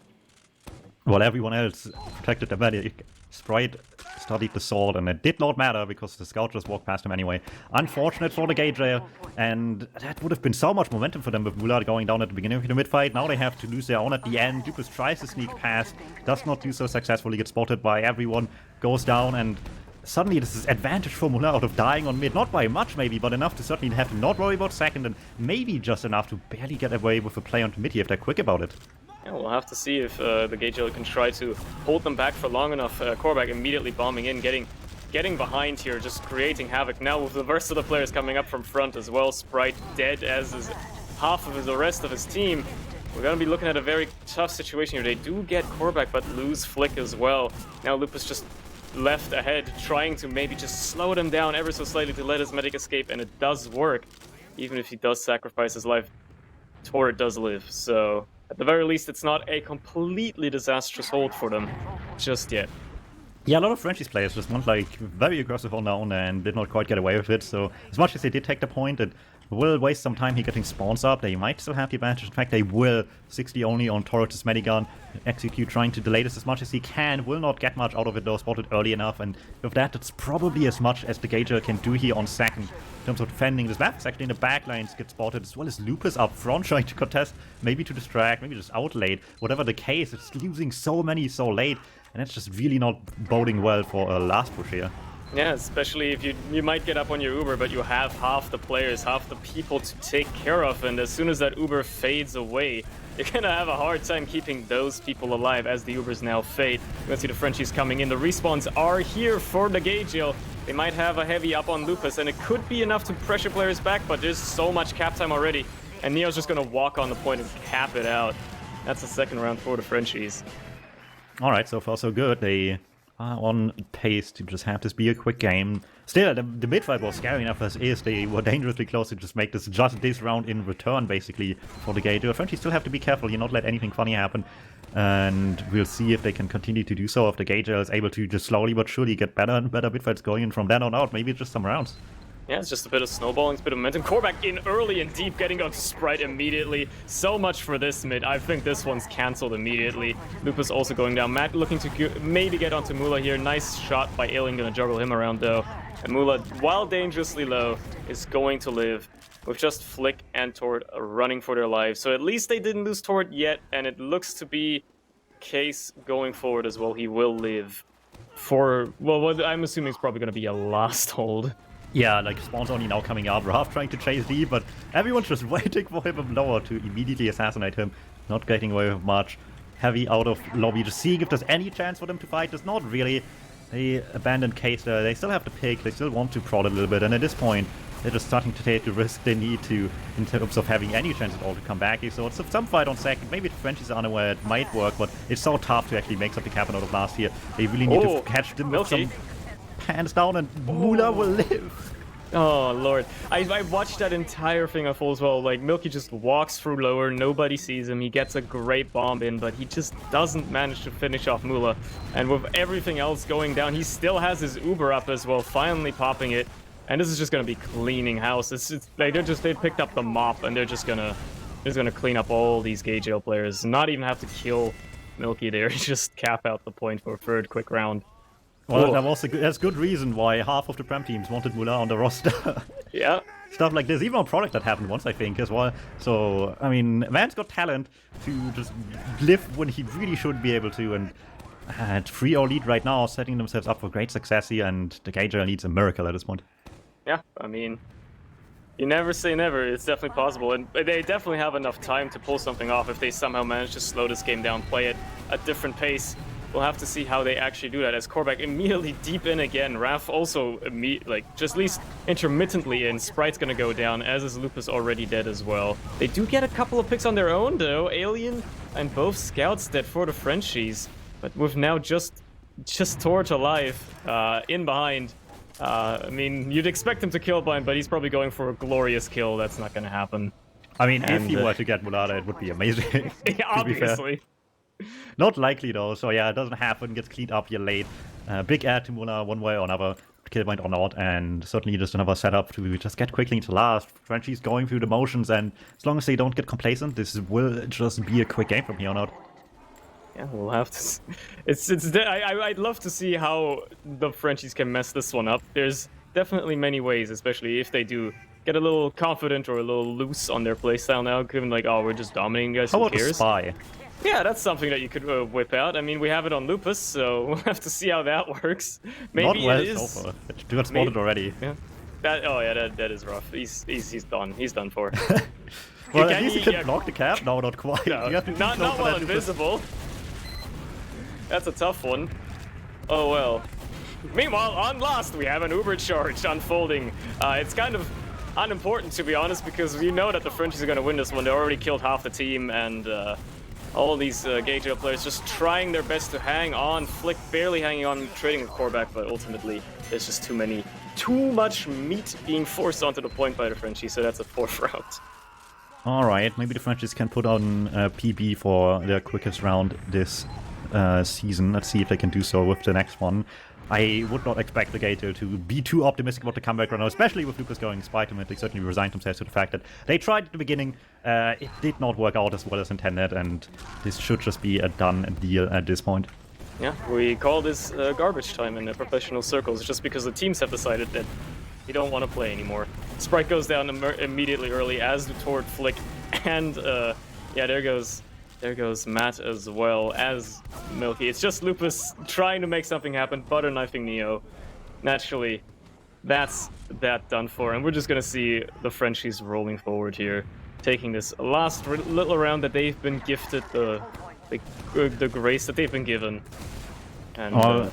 While everyone else protected the medic, Sprite studied the sword, and it did not matter because the scout just walked past him anyway. Unfortunate for the Gage Ale, and that would have been so much momentum for them with Mula going down at the beginning of the mid-fight. Now they have to lose their own at the end. Dupus tries to sneak past, does not do so successfully, gets spotted by everyone, goes down, and suddenly this is advantage for Mula out of dying on mid. Not by much maybe, but enough to certainly have to not worry about second, and maybe just enough to barely get away with a play onto mid here if they're quick about it. Yeah, we'll have to see if the Gage Ale can try to hold them back for long enough. Korvac immediately bombing in, getting behind here, just creating havoc. Now with the rest of the players coming up from front as well. Sprite dead, as is half of the rest of his team. We're going to be looking at a very tough situation here. They do get Korvac, but lose Flick as well. Now Lupus just left ahead, trying to maybe just slow them down ever so slightly to let his medic escape, and it does work. Even if he does sacrifice his life, Torrid does live, so at the very least, it's not a completely disastrous hold for them just yet. Yeah, a lot of Frenchies players just went like very aggressive on their own and did not quite get away with it. So as much as they did take the point, it will waste some time here getting spawns up. They might still have the advantage. In fact, they will 60 only on Torrid's Medigun. Execute trying to delay this as much as he can. Will not get much out of it though, spotted early enough. And with that, it's probably as much as the Gage Ale can do here on second. In terms of defending this map, it's actually in the back lines gets spotted, as well as Lupus up front trying to contest, maybe to distract, maybe just outlate. Whatever the case, it's losing so many so late. and it's just really not boding well for a last push here. Yeah, especially if you might get up on your Uber, but you have half the players, half the people to take care of, and as soon as that Uber fades away, you're gonna have a hard time keeping those people alive as the Ubers now fade. You can see the Frenchies coming in. The respawns are here for the Gagel. They might have a heavy up on Lupus, and it could be enough to pressure players back, but there's so much cap time already, and Neo's just gonna walk on the point and cap it out. That's the second round for the Frenchies. Alright, so far so good. They are on pace to just have this be a quick game. Still, the mid-fight was scary enough as is. They were dangerously close to just make this round in return, basically, for the Gagel. Frenchies still have to be careful, not let anything funny happen. And we'll see if they can continue to do so, if the Gagel is able to just slowly but surely get better and better mid-fights going, and from then on out, maybe just some rounds. Yeah, it's just a bit of snowballing, it's a bit of momentum. Korvac in early and deep, getting onto Sprite immediately. So much for this mid. I think this one's cancelled immediately. Lupus also going down. Matt looking to maybe get onto Mula here. Nice shot by Alien, gonna juggle him around though. And Mula, while dangerously low, is going to live with just Flick and Tort running for their lives. So at least they didn't lose Tort yet, and it looks to be case going forward as well. He will live for, well, what I'm assuming is probably gonna be a last hold. Yeah, like Spawn's only now coming out. Raph trying to chase D, but everyone's just waiting for him lower to immediately assassinate him. Not getting away with much. Heavy out of lobby, just seeing if there's any chance for them to fight. There's not really. They abandoned Case there. They still have to pick. They still want to prod a little bit. And at this point, they're just starting to take the risk they need to in terms of having any chance at all to come back. So it's some fight on second. Maybe the Frenchies are unaware it might work, but it's so tough to actually make something happen out of last here. They really need to catch them with some hands down, and Mula will live. Oh lord, I watched that entire thing of full as well. Like, Milky just walks through lower, nobody sees him, he gets a great bomb in, but he just doesn't manage to finish off Mula. And with everything else going down, he still has his Uber up as well, finally popping it. And this is just gonna be cleaning house. They picked up the mop, and they're just gonna clean up all these Gagel players. Not even have to kill Milky there, just cap out the point for a third quick round. Well, that's good reason why half of the Prem teams wanted Mula on the roster. Yeah. Stuff like this. Even on product that happened once, I think, as well. So, I mean, Van's got talent to just live when he really should be able to, and at 3-0 lead right now, setting themselves up for great success here, and the Gagel needs a miracle at this point. Yeah, I mean, you never say never. It's definitely possible, and they definitely have enough time to pull something off if they somehow manage to slow this game down, play it at a different pace. We'll have to see how they actually do that, as Korvac immediately deep in again. Raph also, just at least intermittently in. Sprite's gonna go down, as is Lupus already dead as well. They do get a couple of picks on their own, though. Alien and both Scouts dead for the Frenchies. But with now just Torch alive, in behind. I mean, you'd expect him to kill blind, but he's probably going for a glorious kill. That's not gonna happen. I mean, if he were to get Mulada, it would be amazing. Yeah, obviously. Not likely though, so yeah, it doesn't happen, gets cleaned up here late. Big add to Mula one way or another, kill point or not, and certainly just another setup to just get quickly into last. Frenchies going through the motions, and as long as they don't get complacent, this will just be a quick game from here on out. Yeah, we'll have to. I'd love to see how the Frenchies can mess this one up. There's definitely many ways, especially if they do get a little confident or a little loose on their playstyle now, given like, oh, we're just dominating guys. How who about cares? a spy? Yeah, that's something that you could whip out. I mean, we have it on Lupus, so we'll have to see how that works. Maybe not well it is. So far. It got spotted already. Yeah. That is rough. He's done. He's done for. Well, at least he can block the cap. No, not quite. No, not while invisible. That's a tough one. Oh well. Meanwhile, on last, we have an Uber charge unfolding. It's kind of unimportant, to be honest, because you know that the Frenchies are going to win this one. They already killed half the team, and all these Gagel players just trying their best to hang on. Flick barely hanging on, trading with Korvac, but ultimately there's just too much meat being forced onto the point by the Frenchies, so that's a fourth round. Alright, maybe the Frenchies can put on PB for their quickest round this season. Let's see if they can do so with the next one. I would not expect the Gator to be too optimistic about the comeback right now, especially with Lucas going Spider-Man. They certainly resigned themselves to the fact that they tried at the beginning. It did not work out as well as intended, and this should just be a done deal at this point. Yeah, we call this garbage time in the professional circles, just because the teams have decided that they don't want to play anymore. Sprite goes down immediately early, as do Tord, Flick, and yeah, there goes There goes Matt as well as Milky. It's just Lupus trying to make something happen, butter knifing Neo. Naturally, that's that done for, and we're just gonna see the Frenchies rolling forward here, taking this last little round that they've been gifted, the grace that they've been given. And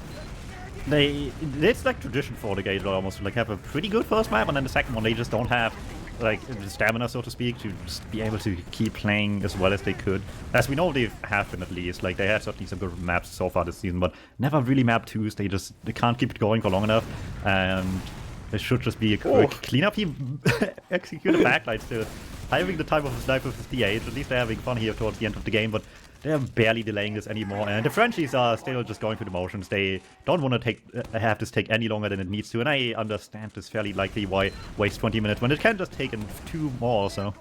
it's like tradition for the Gage almost to like have a pretty good first map, and then the second one they just don't have like the stamina, so to speak, to just be able to keep playing as well as they could. As we know, they have been, at least. Like, they had certainly some good maps so far this season, but never really map 2s. They can't keep it going for long enough, and there should just be a quick cleanup. He executed a backlight still, having the time of his life with his DH. At least they're having fun here towards the end of the game, but they're barely delaying this anymore, and the Frenchies are still just going through the motions. They don't want to have this take any longer than it needs to, and I understand this fairly likely. Why waste 20 minutes when it can just take in 2 more, so...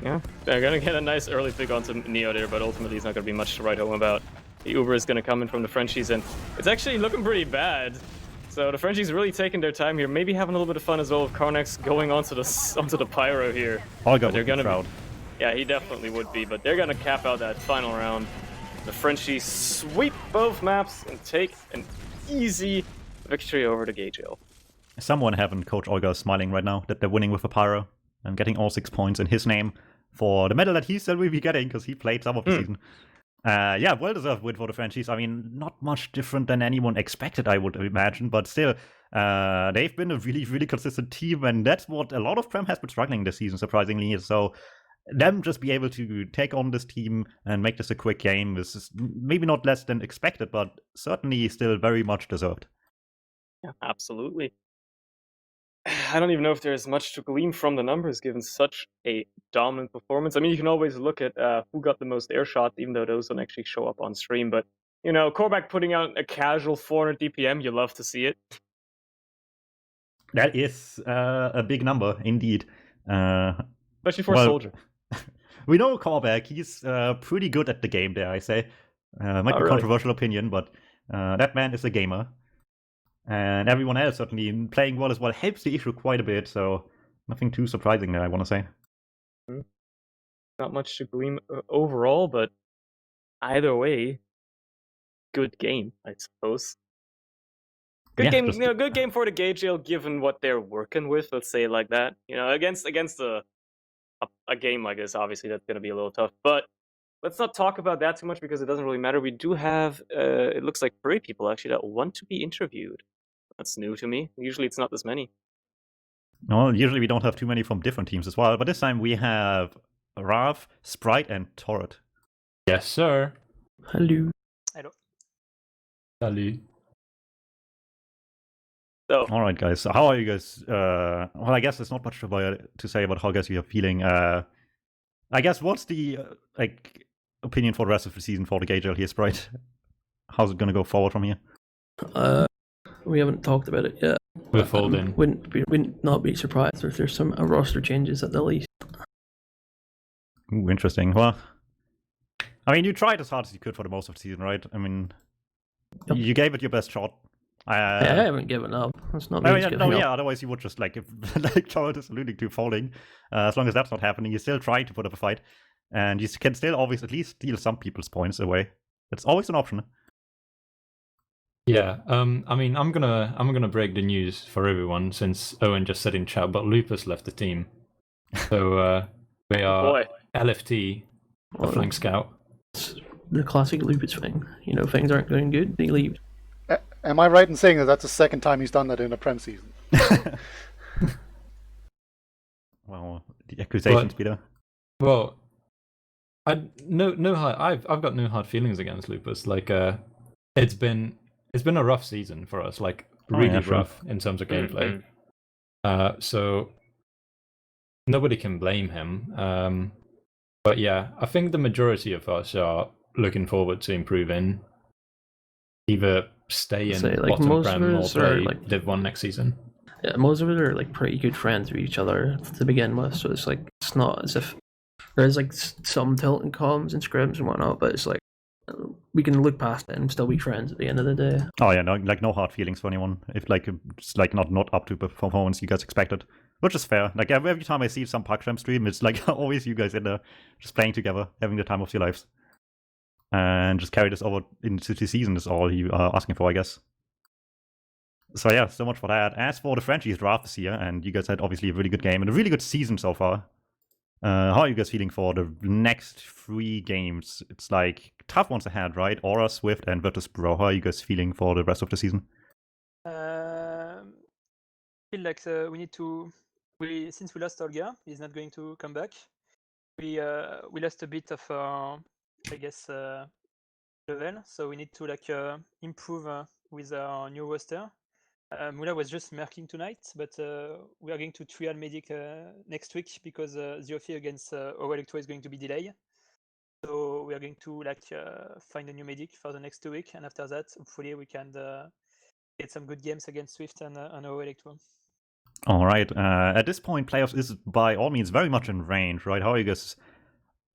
Yeah, they're gonna get a nice early pick onto Neo there, but ultimately it's not gonna be much to write home about. The Uber is gonna come in from the Frenchies, and it's actually looking pretty bad. So the Frenchies really taking their time here, maybe having a little bit of fun as well with Karnax going onto the Pyro here. They're gonna proud. Yeah, he definitely would be, but they're gonna cap out that final round. The Frenchies sweep both maps and take an easy victory over the Gagel. Someone having Coach Olga smiling right now that they're winning with a Pyro and getting all 6 points in his name for the medal that he still will be getting because he played some of the season. Yeah, well-deserved win for the Frenchies. I mean, not much different than anyone expected, I would imagine, but still, they've been a really, really consistent team, and that's what a lot of Prem has been struggling this season, surprisingly. So them just be able to take on this team and make this a quick game is maybe not less than expected, but certainly still very much deserved. Yeah, absolutely. I don't even know if there's much to glean from the numbers given such a dominant performance. I mean, you can always look at who got the most air shots, even though those don't actually show up on stream. But, you know, Korvac putting out a casual 400 DPM, you love to see it. That is a big number, indeed. Especially for a soldier. We know Korvac, he's pretty good at the game there, I say. Might be a controversial opinion, but that man is a gamer. And everyone else certainly playing well as well helps the issue quite a bit, so nothing too surprising there, I want to say. Not much to glean overall, but either way, good game, I suppose. Good game, good game for the Gagel, given what they're working with. Let's say it like that. You know, against a game like this, obviously that's going to be a little tough. But let's not talk about that too much because it doesn't really matter. We do have, it looks like 3 people actually that want to be interviewed. That's new to me. Usually it's not this many. Well, usually we don't have too many from different teams as well, but this time we have Rav, Sprite, and Torret. Yes, sir. Hello. Hello. Hello. So, all right, guys. So how are you guys? Well, I guess there's not much to say about how guys you are feeling. I guess what's the opinion for the rest of the season for the Gagel here, Sprite? How's it going to go forward from here? We haven't talked about it yet. We're folding. Wouldn't not be surprised if there's some roster changes at the least. Ooh, interesting. Well, I mean, you tried as hard as you could for the most of the season, right? I mean, you gave it your best shot. I haven't given up. That's not me giving up. Yeah, otherwise you would just, like Charlotte is alluding to, folding. As long as that's not happening, you're still trying to put up a fight. And you can still always at least steal some people's points away. It's always an option. Yeah, I mean, I'm gonna break the news for everyone since Owen just said in chat, but Lupus left the team. So we are LFT, a flank scout. It's the classic Lupus thing. You know, things aren't going good, he leaves. Am I right in saying that that's the second time he's done that in a Prem season? Well, the accusations, Peter. Well, I've got no hard feelings against Lupus. Like, it's been a rough season for us. Like, really rough in terms of gameplay. So nobody can blame him. But yeah, I think the majority of us are looking forward to improving. Either stay in bottom Prem or play Div 1 next season. Yeah, most of it are like pretty good friends with each other to begin with, so it's like it's not as if there's like some tilt and comms and scrims and whatnot, but it's like we can look past it and still be friends at the end of the day. Oh yeah, no hard feelings for anyone if it's not up to the performance you guys expected, which is fair. Like every time I see some PUBG stream, it's like always you guys in there just playing together, having the time of your lives. and just carry this over into the season is all you are asking for, I guess. So yeah, so much for that. As for the franchise draft this year, and you guys had obviously a really good game and a really good season so far. How are you guys feeling for the next 3 games? It's like tough ones ahead, right? Aura, Swift, and Virtus Pro. How are you guys feeling for the rest of the season? Feel like we need to. Since we lost Olga, he's not going to come back. We lost a bit of I guess level, so we need to like improve with our new roster. Mula was just marking tonight, but we are going to trial medic next week because the offer against Oro Electro is going to be delayed. So we are going to like find a new medic for the next 2 weeks, and after that, hopefully we can get some good games against Swift and Oro Electro. All right. At this point, playoffs is by all means very much in range, right? How are you guys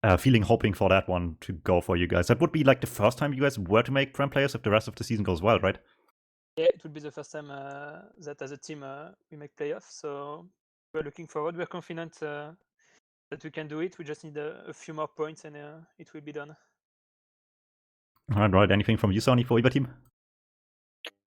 hoping for that one to go for you guys? That would be like the first time you guys were to make Prem players if the rest of the season goes well, right? Yeah, it will be the first time that as a team we make playoffs. So we're looking forward. We're confident that we can do it. We just need a few more points and it will be done. All right. Anything from you, Surny, for team?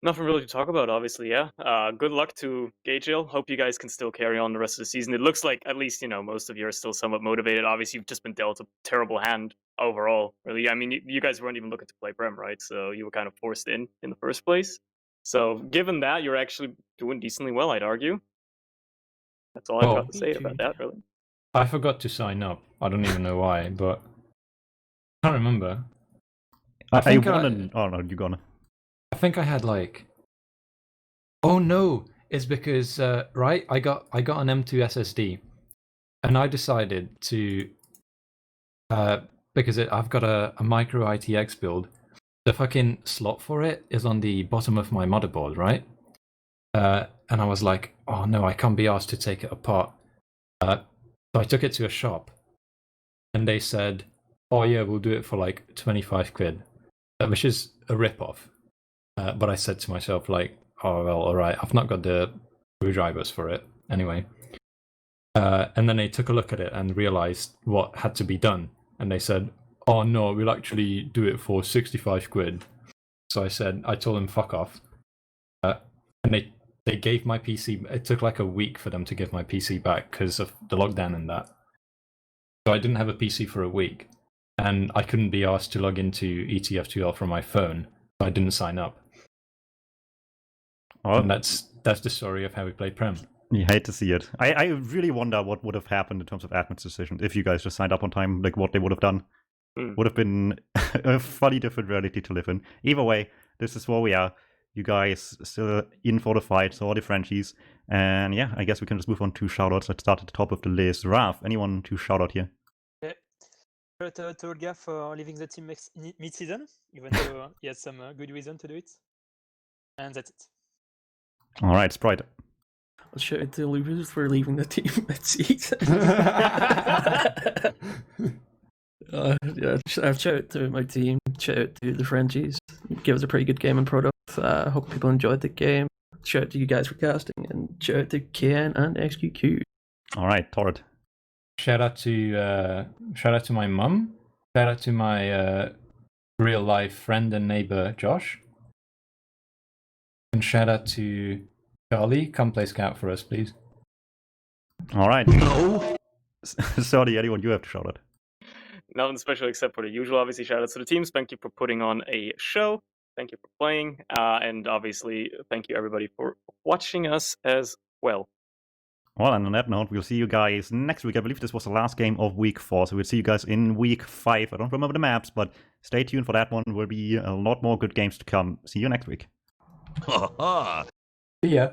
Nothing really to talk about, obviously, yeah. Good luck to Gagel. Hope you guys can still carry on the rest of the season. It looks like, at least, most of you are still somewhat motivated. Obviously, you've just been dealt a terrible hand overall, really. I mean, you guys weren't even looking to play Prem, right? So you were kind of forced in the first place. So given that, you're actually doing decently well, I'd argue. That's all I've got to say about that, really. I forgot to sign up. I don't even know why, but I can't remember. Oh no, you're gonna. I think I had like. Oh no! It's because right, I got an M2 SSD, and I decided to because I've got a micro ITX build. The fucking slot for it is on the bottom of my motherboard, right? And I was like, oh no, I can't be asked to take it apart. So I took it to a shop, and they said, oh yeah, we'll do it for like 25 quid, which is a rip-off. But I said to myself, like, oh well, alright, I've not got the screwdrivers for it anyway. And then they took a look at it and realized what had to be done. And they said, oh no, we'll actually do it for 65 quid. So I told them, fuck off. And they gave my PC, it took like a week for them to give my PC back because of the lockdown and that. So I didn't have a PC for a week. And I couldn't be asked to log into ETF2L from my phone. So I didn't sign up. Oh. And that's the story of how we played Prem. You hate to see it. I really wonder what would have happened in terms of admin's decision if you guys just signed up on time, like what they would have done. Would have been a funny different reality to live in. Either way, this is where we are. You guys still in for the fight, so are the Frenchies. And yeah, I guess we can just move on to shoutouts. Let's start at the top of the list. Raf, anyone to shout out here? Yeah. Shout out to Olga for leaving the team mid-season, even though he has some good reason to do it. And that's it. All right, Sprite. I'll shout out to Lupus for leaving the team mid-season. Yeah, I've shout out to my team, shout out to the Frenchies. Give us a pretty good game and product. Hope people enjoyed the game. Shout out to you guys for casting, and shout out to KN and XQQ. All right, Torrid. Shout out to my mum. Shout out to my real life friend and neighbor Josh. And shout out to Charlie. Come play scout for us, please. All right. No. Sorry, anyone you have to shout out? Nothing special except for the usual. Obviously, shout out to the teams. Thank you for putting on a show. Thank you for playing. And obviously, thank you everybody for watching us as well. Well, and on that note, we'll see you guys next week. I believe this was the last game of week 4, so we'll see you guys in week 5. I don't remember the maps, but stay tuned for that one. Will be a lot more good games to come. See you next week. Yeah.